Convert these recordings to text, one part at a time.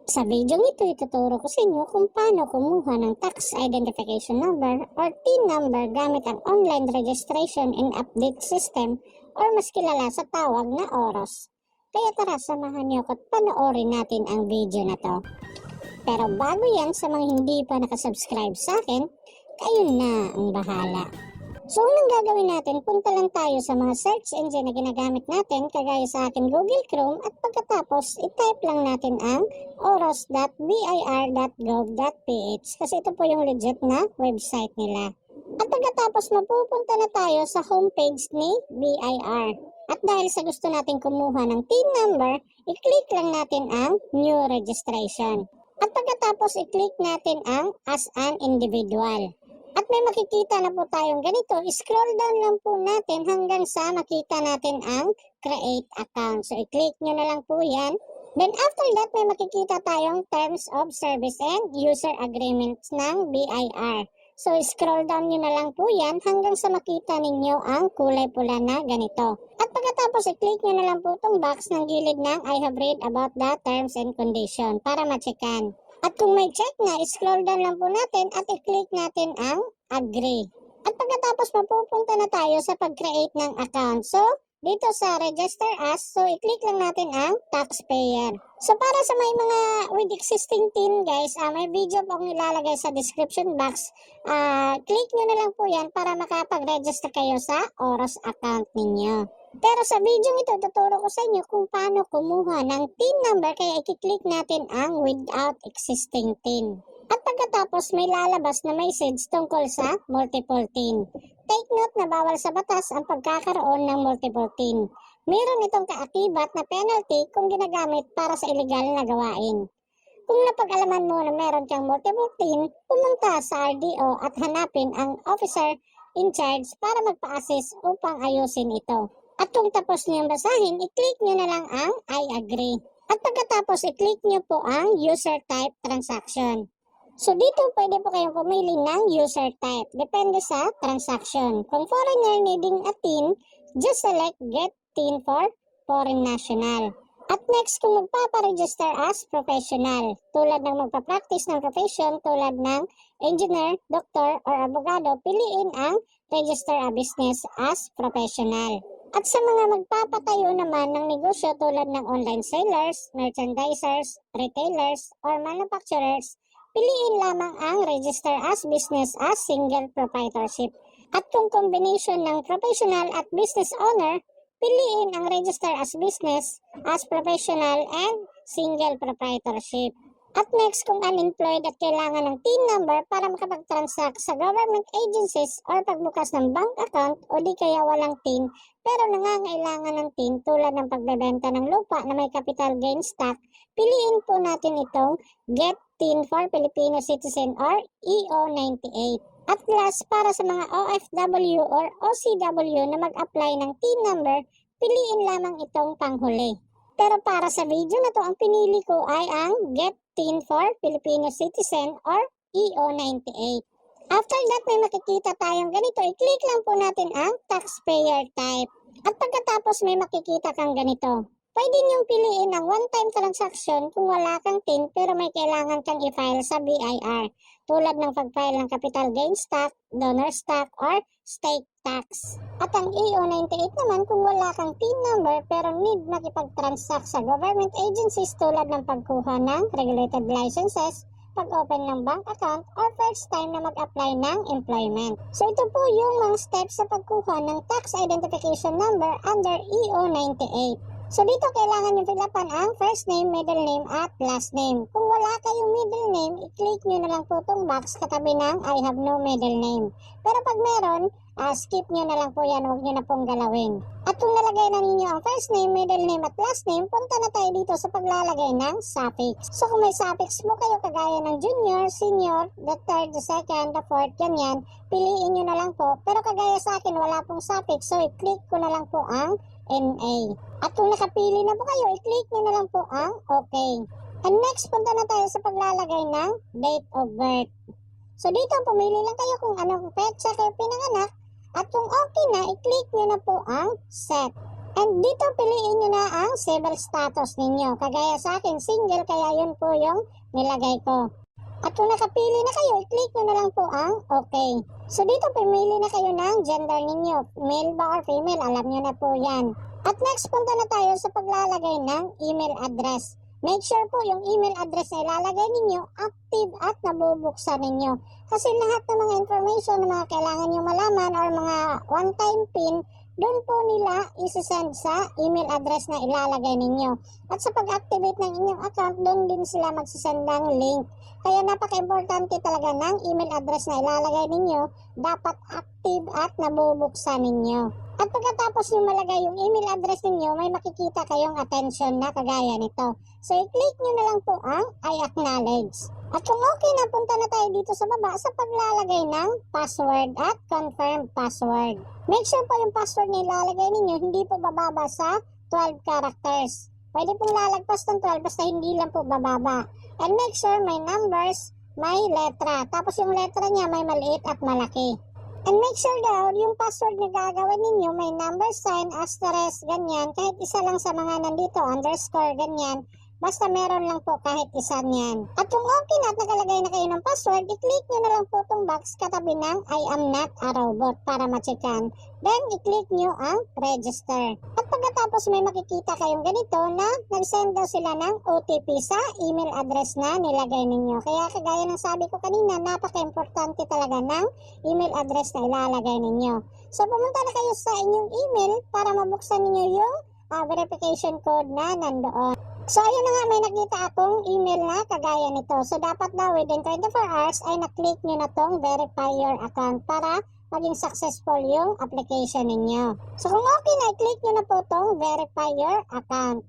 Sa video ito, ituturo ko sa inyo kung paano kumuha ng tax identification number or TIN number gamit ang online registration and update system or mas kilala sa tawag na OROS. Kaya tara, samahan niyo at panoorin natin ang video na to. Pero bago yan, sa mga hindi pa nakasubscribe sa akin, kayo na ang bahala. So, unang gagawin natin, punta lang tayo sa mga search engine na ginagamit natin, kagaya sa ating Google Chrome, at pagkatapos, i-type lang natin ang oros.bir.gov.ph kasi ito po yung legit na website nila. At pagkatapos, mapupunta na tayo sa homepage ni BIR. At dahil sa gusto natin kumuha ng TIN number, i-click lang natin ang New Registration. At pagkatapos, i-click natin ang As an Individual. At may makikita na po tayong ganito. Scroll down lang po natin hanggang sa makita natin ang Create Account. So, i-click nyo na lang po yan. Then, after that, may makikita tayong Terms of Service and User Agreements ng BIR. So, scroll down nyo na lang po yan hanggang sa makita ninyo ang kulay pula na ganito. At pagkatapos, i-click nyo na lang po itong box ng gilid ng I have read about the terms and condition para ma-checkan. At kung may check na, scroll down lang po natin at i-click natin ang Agree. At pagkatapos mapupunta na tayo sa pag-create ng account. So, dito sa Register As, so i-click lang natin ang Taxpayer. So, para sa may mga with existing TIN guys, may video po akong ilalagay sa description box. Click nyo na lang po yan para makapag-register kayo sa OROS account ninyo. Pero sa video ito, tuturo ko sa inyo kung paano kumuha ng TIN number, kaya i-click natin ang without existing TIN. At pagkatapos may lalabas na message tungkol sa multiple TIN. Take note na bawal sa batas ang pagkakaroon ng multiple TIN. Meron itong kaakibat na penalty kung ginagamit para sa illegal na gawain. Kung napag-alaman mo na meron kang multiple TIN, pumunta sa RDO at hanapin ang officer in charge para magpa-assist upang ayusin ito. At kung tapos niyong basahin, i-click niyo na lang ang I agree. At pagkatapos, i-click niyo po ang user type transaction. So dito, pwede po kayong pumili ng user type. Depende sa transaction. Kung foreigner needing a TIN, just select get TIN for foreign national. At next, kung magpaparegister as professional, tulad ng magpa-practice ng profession tulad ng engineer, doctor, or abogado, piliin ang register a business as professional. At sa mga magpapatayo naman ng negosyo tulad ng online sellers, merchandisers, retailers, or manufacturers, piliin lamang ang register as business as single proprietorship. At kung combination ng professional at business owner, piliin ang register as business as professional and single proprietorship. At next, kung unemployed at kailangan ng TIN number para makapag-transact sa government agencies or pagbukas ng bank account o di kaya walang TIN pero nangangailangan ng TIN tulad ng pagbebenta ng lupa na may capital gains tax, piliin po natin itong Get TIN for Filipino Citizen or EO98. At last, para sa mga OFW or OCW na mag-apply ng TIN number, piliin lamang itong panghuli. Pero para sa video na to, ang pinili ko ay ang Get TIN for Filipino Citizen or EO98. After that, may makikita tayong ganito. I-click lang po natin ang Taxpayer Type. At pagkatapos may makikita kang ganito. Pwede niyong piliin ang one-time transaction kung wala kang TIN pero may kailangan kang i-file sa BIR. Tulad ng pag-file ng capital gains tax, donor's tax, or state tax. At ang EO98 naman kung wala kang TIN number pero need makipag-transact sa government agencies tulad ng pagkuha ng regulated licenses, pag-open ng bank account, or first time na mag-apply ng employment. So ito po yung mga steps sa pagkuha ng tax identification number under EO98. So dito kailangan yung fill-upan ang first name, middle name, at last name. Kung wala kayong middle name, i-click nyo na lang po itong box katabi ng I have no middle name. Pero pag meron, skip nyo na lang po yan, huwag nyo na pong galawin. At kung nalagay na ninyo ang first name, middle name, at last name, punta na tayo dito sa paglalagay ng suffix. So kung may suffix mo kayo kagaya ng junior, senior, the third, the second, the fourth, ganyan, piliin nyo na lang po. Pero kagaya sa akin, wala pong suffix, so i-click ko na lang po ang NA. At kung nakapili na po kayo, i-click nyo na lang po ang OK. And next, punta na tayo sa paglalagay ng date of birth. So dito, pumili lang kayo kung anong petsa kayo pinanganak. At kung okay na, i-click nyo na po ang set. And dito piliin nyo na ang civil status ninyo. Kagaya sa akin, single, kaya yun po yung nilagay ko. At kung nakapili na kayo, i-click nyo na lang po ang okay. So dito pumili na kayo ng gender ninyo, male ba or female, alam nyo na po yan. At next, punta na tayo sa paglalagay ng email address. Make sure po yung email address na ilalagay ninyo active at nabubuksan ninyo. Kasi lahat ng mga information na mga kailangan nyo malaman or mga one-time PIN, doon po nila isisend sa email address na ilalagay ninyo. At sa pag-activate ng inyong account, doon din sila magsisend ng link. Kaya napaka-importante talaga ng email address na ilalagay ninyo, dapat active at nabubuksan ninyo. At pagkatapos nyo malagay yung email address ninyo, may makikita kayong attention na kagaya nito. So, i-click nyo na lang po ang I acknowledge. At kung okay na, punta na tayo dito sa baba sa paglalagay ng password at confirm password. Make sure po yung password na ilalagay ninyo, hindi po bababa sa 12 characters. Pwede pong lalagpas ng 12 basta hindi lang po bababa. And make sure may numbers, may letra. Tapos yung letra niya may maliit at malaki. And make sure daw, yung password na gagawin ninyo, may number sign, asterisk, ganyan. Kahit isa lang sa mga nandito, underscore, ganyan. Basta meron lang po kahit isa niyan. At kung okay na at nakalagay na kayo ng password, i-click nyo na lang po itong box katabi ng I am not a robot para ma-checkan. Then, i-click nyo ang register. At pagkatapos may makikita kayong ganito na nag-send daw sila ng OTP sa email address na nilagay ninyo. Kaya kagaya ng sabi ko kanina, napaka-importante talaga ng email address na ilalagay ninyo. So, pumunta na kayo sa inyong email para mabuksan ninyo yung verification code na nandoon. So, ayun na nga, may nakita akong email na kagaya nito. So, dapat daw within 24 hours ay na-click nyo na tong verify your account para maging successful yung application ninyo. So, kung okay na, i-click nyo na po tong verify your account.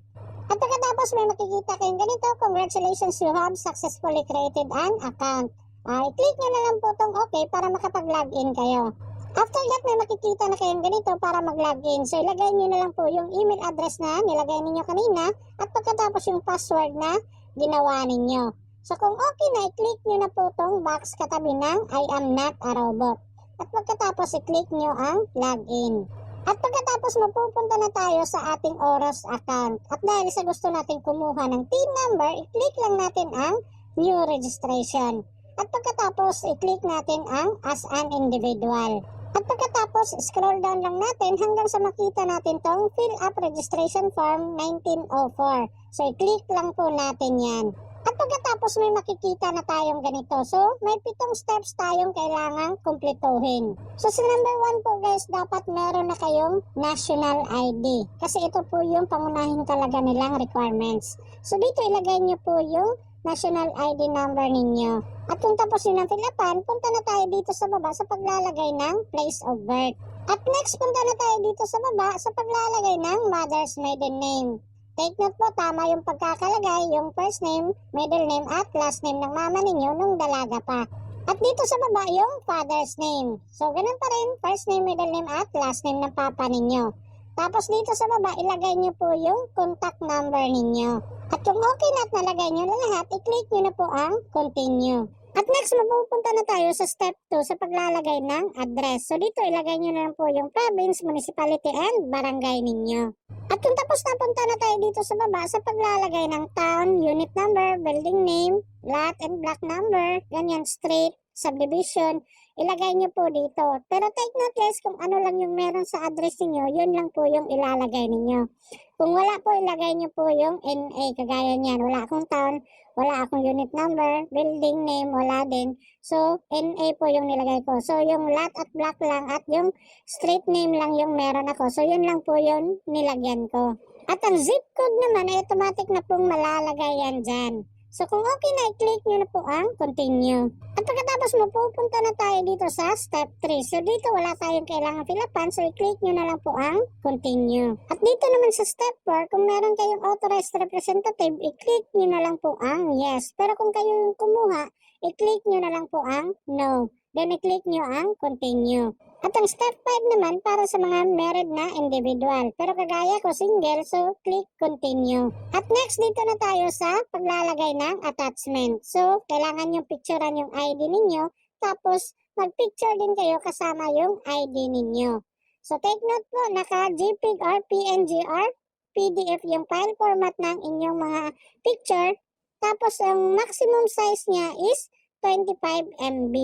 At pagkatapos may makikita kayong ganito, congratulations, you have successfully created an account. I-click nyo na lang po tong okay para makapag-login kayo. After that, may makikita na kayong ganito para mag-login. So, ilagay nyo na lang po yung email address na nilagay ninyo kanina at pagkatapos yung password na ginawa ninyo. So, kung okay na, i-click nyo na po tong box katabi ng I am not a robot. At pagkatapos, i-click nyo ang login. At pagkatapos, mapupunta na tayo sa ating Oros account. At dahil sa gusto natin kumuha ng TIN number, i-click lang natin ang new registration. At pagkatapos, i-click natin ang as an individual. At pagkatapos, scroll down lang natin hanggang sa makita natin tong fill up registration form 1904. So, i-click lang po natin yan. At pagkatapos may makikita na tayong ganito. So, may 7 steps tayong kailangang kumpletuhin. So, sa number 1 po guys, dapat meron na kayong national ID. Kasi ito po yung pangunahin talaga nilang requirements. So, dito ilagay nyo po yung national ID number ninyo. At kung tapos yun ang fill-upan, punta na tayo dito sa baba sa paglalagay ng place of birth. At next, punta na tayo dito sa baba sa paglalagay ng mother's maiden name. Take note po, tama yung pagkakalagay, yung first name, middle name, at last name ng mama ninyo nung dalaga pa. At dito sa baba, yung father's name. So, ganun pa rin, first name, middle name, at last name ng papa ninyo. Tapos dito sa baba, ilagay nyo po yung contact number ninyo. At kung okay na at nalagay nyo na lahat, i-click nyo na po ang continue. At next, mapupunta na tayo sa step 2 sa paglalagay ng address. So dito, ilagay nyo na lang po yung province, municipality, and barangay ninyo. At kung tapos na, punta na tayo dito sa baba sa paglalagay ng town, unit number, building name, lot and block number, ganyan, street, subdivision, ilagay nyo po dito. Pero take note guys, kung ano lang yung meron sa address niyo, yun lang po yung ilalagay ninyo. Kung wala po, ilagay nyo po yung NA, kagaya niyan. Wala akong town, wala akong unit number, building name, wala din. So, NA po yung nilagay ko. So, yung lot at block lang at yung street name lang yung meron ako. So, yun lang po yung nilagyan ko. At ang zip code naman ay automatic na pong malalagay yan dyan. So, kung okay na, i-click nyo na po ang continue. At pagkatapos mapupunta na tayo dito sa step 3. So, dito wala tayong kailangan fill-upan. So, i-click nyo na lang po ang continue. At dito naman sa step 4, kung meron kayong authorized representative, i-click nyo na lang po ang yes. Pero kung kayo yung kumuha, i-click nyo na lang po ang no. Then, i-click nyo ang continue. At ang step 5 naman para sa mga married na individual. Pero kagaya ko single, so click continue. At next, dito na tayo sa paglalagay ng attachment. So, kailangan yung picturean yung ID ninyo. Tapos, mag-picture din kayo kasama yung ID ninyo. So take note po, naka JPEG or PNG or PDF yung file format ng inyong mga picture. Tapos ang maximum size niya is 25 MB.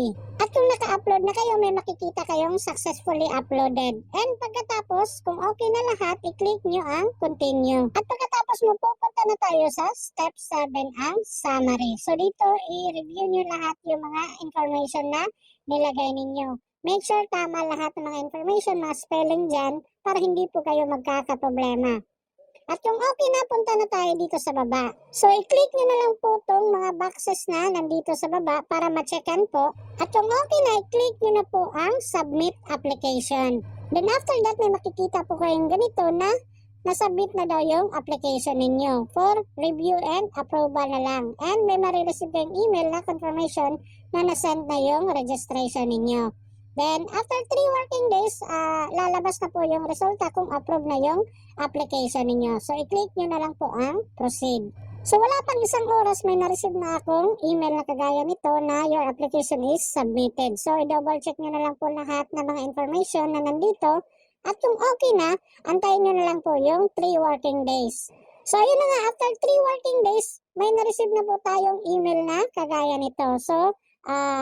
At kung naka-upload na kayo, may makikita kayong successfully uploaded. And pagkatapos, kung okay na lahat, i-click nyo ang continue. At pagkatapos mo, pupunta na tayo sa step 7, ang summary. So dito, i-review nyo lahat yung mga information na nilagay ninyo. Make sure tama lahat ng mga information, mga spelling dyan, para hindi po kayo magkakaproblema. At kung okay na, punta na tayo dito sa baba. So, i-click nyo na lang po itong mga boxes na nandito sa baba para ma-checkan po. At kung okay na, i-click nyo na po ang Submit Application. Then after that, may makikita po kayong ganito na nasubmit na daw yung application ninyo for review and approval na lang. And may marireceive kayong email na confirmation na nasend na yung registration ninyo. Then, after 3 working days, lalabas na po yung resulta kung approve na yung application ninyo. So, i-click nyo na lang po ang proceed. So, wala pang isang oras, may na-receive na akong email na kagaya nito na your application is submitted. So, i-double check nyo na lang po lahat ng mga information na nandito. At kung okay na, antayin nyo na lang po yung 3 working days. So, yun na nga, after 3 working days, may na-receive na po tayong email na kagaya nito. So,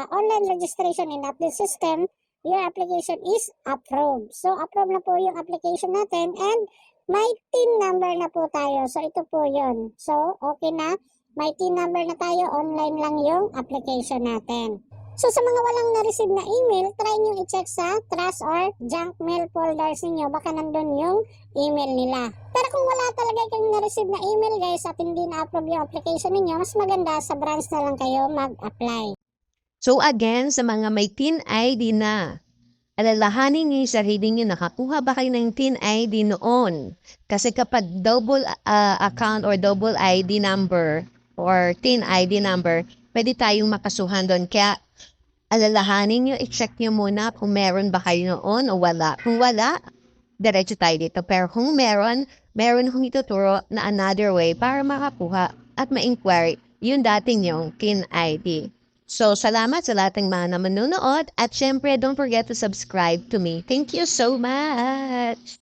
online registration in update system, your application is approved. So, approve na po yung application natin and may TIN number na po tayo. So, ito po yun. So, okay na. May TIN number na tayo. Online lang yung application natin. So, sa mga walang na-receive na email, try nyo i-check sa trash or junk mail folders ninyo. Baka nandun yung email nila. Pero kung wala talaga kayong na-receive na email guys at hindi na-approve yung application ninyo, mas maganda sa branch na lang kayo mag-apply. So again, sa mga may TIN ID na, alalahanin niyo yung sarili niyo, nakakuha ba kayo ng TIN ID noon? Kasi kapag double account or double ID number or TIN ID number, pwede tayong makasuhan doon. Kaya alalahanin niyo, i-check niyo muna kung meron ba kayo noon o wala. Kung wala, diretso tayo dito. Pero kung meron akong ituturo na another way para makakuha at ma-inquire yung dating yung TIN ID. So, salamat sa lahat ng mga nanonood at syempre, don't forget to subscribe to me. Thank you so much!